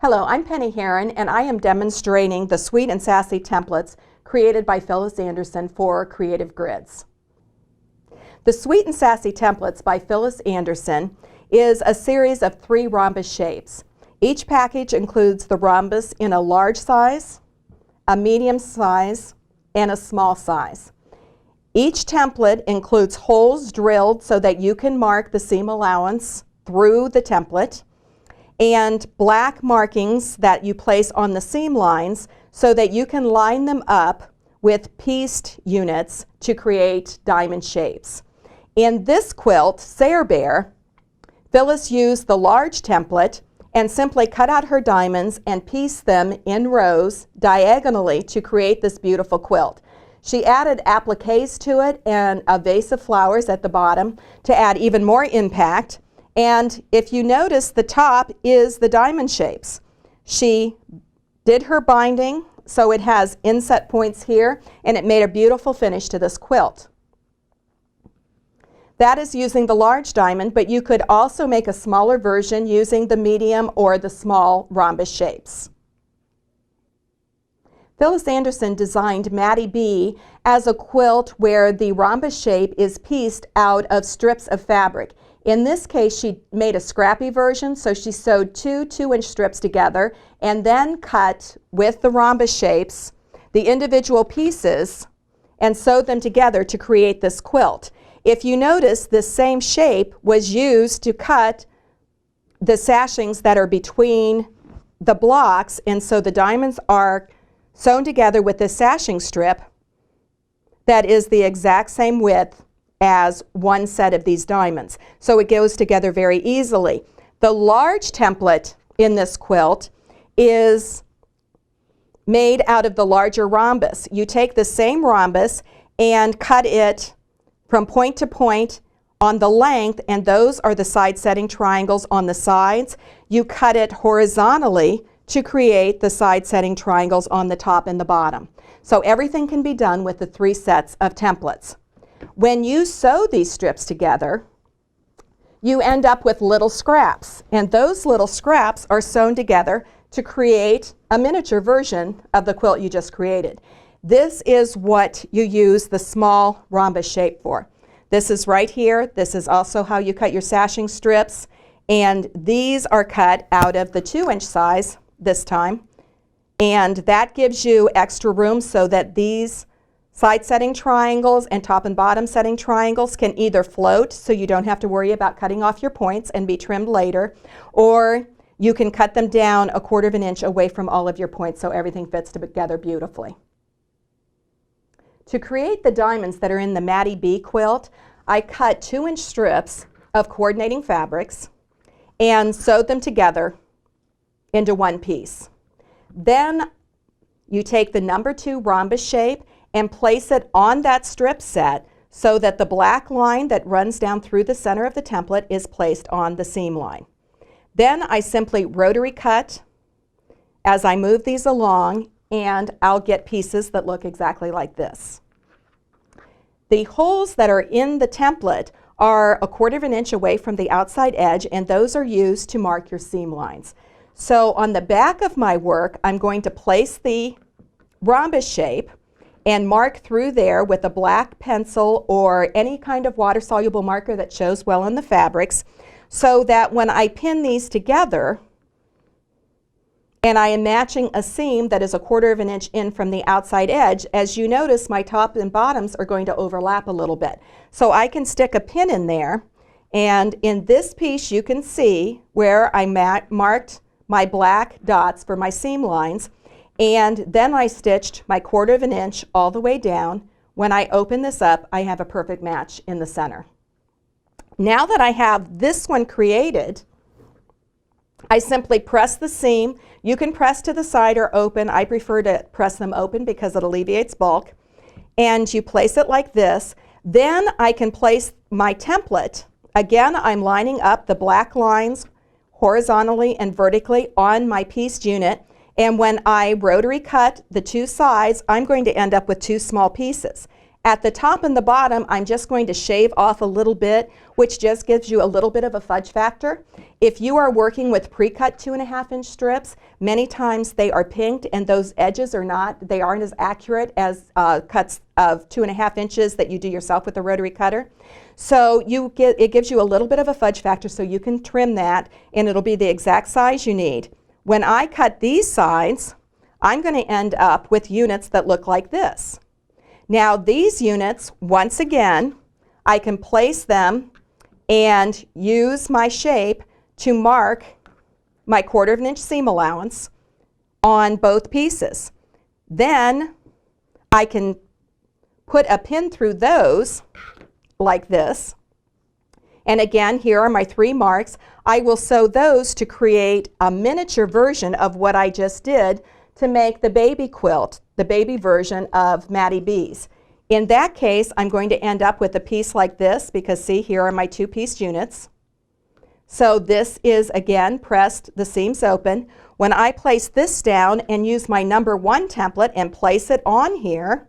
Hello, I'm Penny Heron, and I am demonstrating the Sweet and Sassy templates created by Phyllis Anderson for Creative Grids. The Sweet and Sassy templates by Phyllis Anderson is a series of 3 rhombus shapes. Each package includes the rhombus in a large size, a medium size, and a small size. Each template includes holes drilled so that you can mark the seam allowance through the template, and black markings that you place on the seam lines so that you can line them up with pieced units to create diamond shapes. In this quilt, Saer-Bear, Phyllis used the large template and simply cut out her diamonds and pieced them in rows diagonally to create this beautiful quilt. She added appliques to it and a vase of flowers at the bottom to add even more impact. And if you notice, the top is the diamond shapes. She did her binding, so it has inset points here, and it made a beautiful finish to this quilt. That is using the large diamond, but you could also make a smaller version using the medium or the small rhombus shapes. Phyllis Anderson designed Maddie B as a quilt where the rhombus shape is pieced out of strips of fabric. In this case, she made a scrappy version, so she sewed 2 2-inch strips together and then cut with the rhombus shapes the individual pieces and sewed them together to create this quilt. If you notice, this same shape was used to cut the sashings that are between the blocks, and so the diamonds are sewn together with this sashing strip that is the exact same width as one set of these diamonds. So it goes together very easily. The large template in this quilt is made out of the larger rhombus. You take the same rhombus and cut it from point to point on the length, and those are the side setting triangles on the sides. You cut it horizontally to create the side setting triangles on the top and the bottom. So everything can be done with the 3 sets of templates. When you sew these strips together, you end up with little scraps, and those little scraps are sewn together to create a miniature version of the quilt you just created. This is what you use the small rhombus shape for. This is right here. This is also how you cut your sashing strips, and these are cut out of the 2-inch size this time, and that gives you extra room so that these side setting triangles and top and bottom setting triangles can either float so you don't have to worry about cutting off your points and be trimmed later, or you can cut them down 1/4 inch away from all of your points so everything fits together beautifully. To create the diamonds that are in the Maddie B quilt, I cut 2-inch strips of coordinating fabrics and sewed them together into one piece. Then you take the number 2 rhombus shape and place it on that strip set so that the black line that runs down through the center of the template is placed on the seam line. Then I simply rotary cut as I move these along, and I'll get pieces that look exactly like this. The holes that are in the template are 1/4 inch away from the outside edge, and those are used to mark your seam lines. So on the back of my work, I'm going to place the rhombus shape and mark through there with a black pencil or any kind of water-soluble marker that shows well in the fabrics, so that when I pin these together and I am matching a seam that is 1/4 inch in from the outside edge, as you notice, my top and bottoms are going to overlap a little bit. So I can stick a pin in there, and in this piece you can see where I marked my black dots for my seam lines, and then I stitched my 1/4 inch all the way down. When I open this up, I have a perfect match in the center. Now that I have this one created, I simply press the seam. You can press to the side or open. I prefer to press them open because it alleviates bulk. And you place it like this. Then I can place my template. Again, I'm lining up the black lines horizontally and vertically on my pieced unit. And when I rotary cut the 2 sides, I'm going to end up with 2 small pieces. At the top and the bottom, I'm just going to shave off a little bit, which just gives you a little bit of a fudge factor. If you are working with pre-cut 2.5-inch strips, many times they are pinked and those edges they aren't as accurate as cuts of 2.5 inches that you do yourself with a rotary cutter. So it gives you a little bit of a fudge factor, so you can trim that and it'll be the exact size you need. When I cut these sides, I'm going to end up with units that look like this. Now these units, once again, I can place them and use my shape to mark my 1/4 inch seam allowance on both pieces. Then I can put a pin through those like this. And again, here are my 3 marks. I will sew those to create a miniature version of what I just did to make the baby quilt, the baby version of Maddie B's. In that case, I'm going to end up with a piece like this because see, here are my 2-piece units. So this is, again, pressed, the seams open. When I place this down and use my number 1 template and place it on here,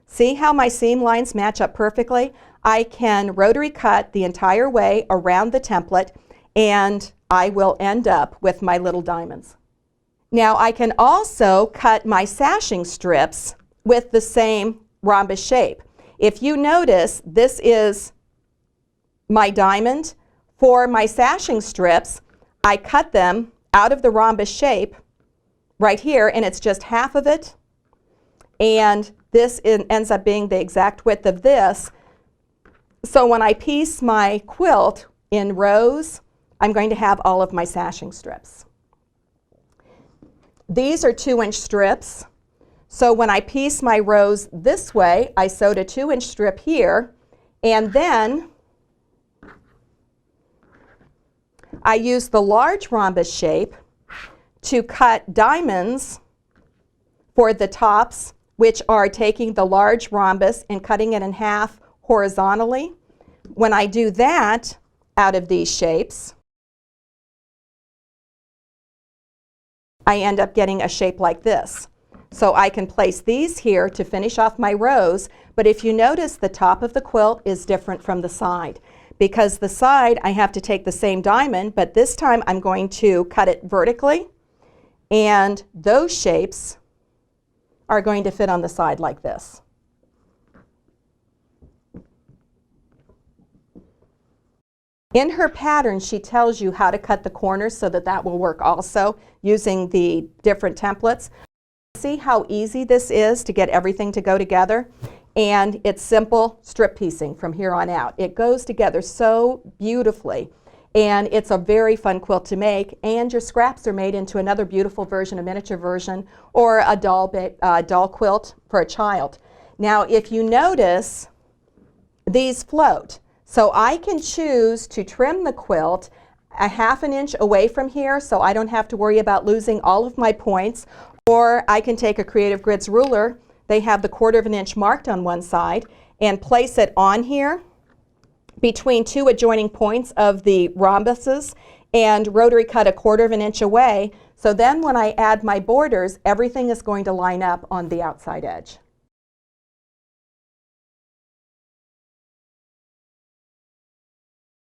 see how my seam lines match up perfectly? I can rotary cut the entire way around the template and I will end up with my little diamonds. Now I can also cut my sashing strips with the same rhombus shape. If you notice, this is my diamond. For my sashing strips, I cut them out of the rhombus shape right here, and it's just half of it. And this ends up being the exact width of this. So when I piece my quilt in rows, I'm going to have all of my sashing strips. These are 2-inch strips. So when I piece my rows this way, I sewed a 2-inch strip here, and then I use the large rhombus shape to cut diamonds for the tops, which are taking the large rhombus and cutting it in half horizontally. When I do that out of these shapes, I end up getting a shape like this. So I can place these here to finish off my rows, but if you notice, the top of the quilt is different from the side. Because the side, I have to take the same diamond, but this time I'm going to cut it vertically, and those shapes are going to fit on the side like this. In her pattern, she tells you how to cut the corners so that that will work also using the different templates. See how easy this is to get everything to go together? And it's simple strip piecing from here on out. It goes together so beautifully, and it's a very fun quilt to make, and your scraps are made into another beautiful version, a miniature version, or a doll quilt for a child. Now if you notice, these float. So I can choose to trim the quilt a 1/2 inch away from here so I don't have to worry about losing all of my points, or I can take a Creative Grids ruler. They have the 1/4 inch marked on one side, and place it on here between 2 adjoining points of the rhombuses and rotary cut a 1/4 inch away. So then when I add my borders, everything is going to line up on the outside edge.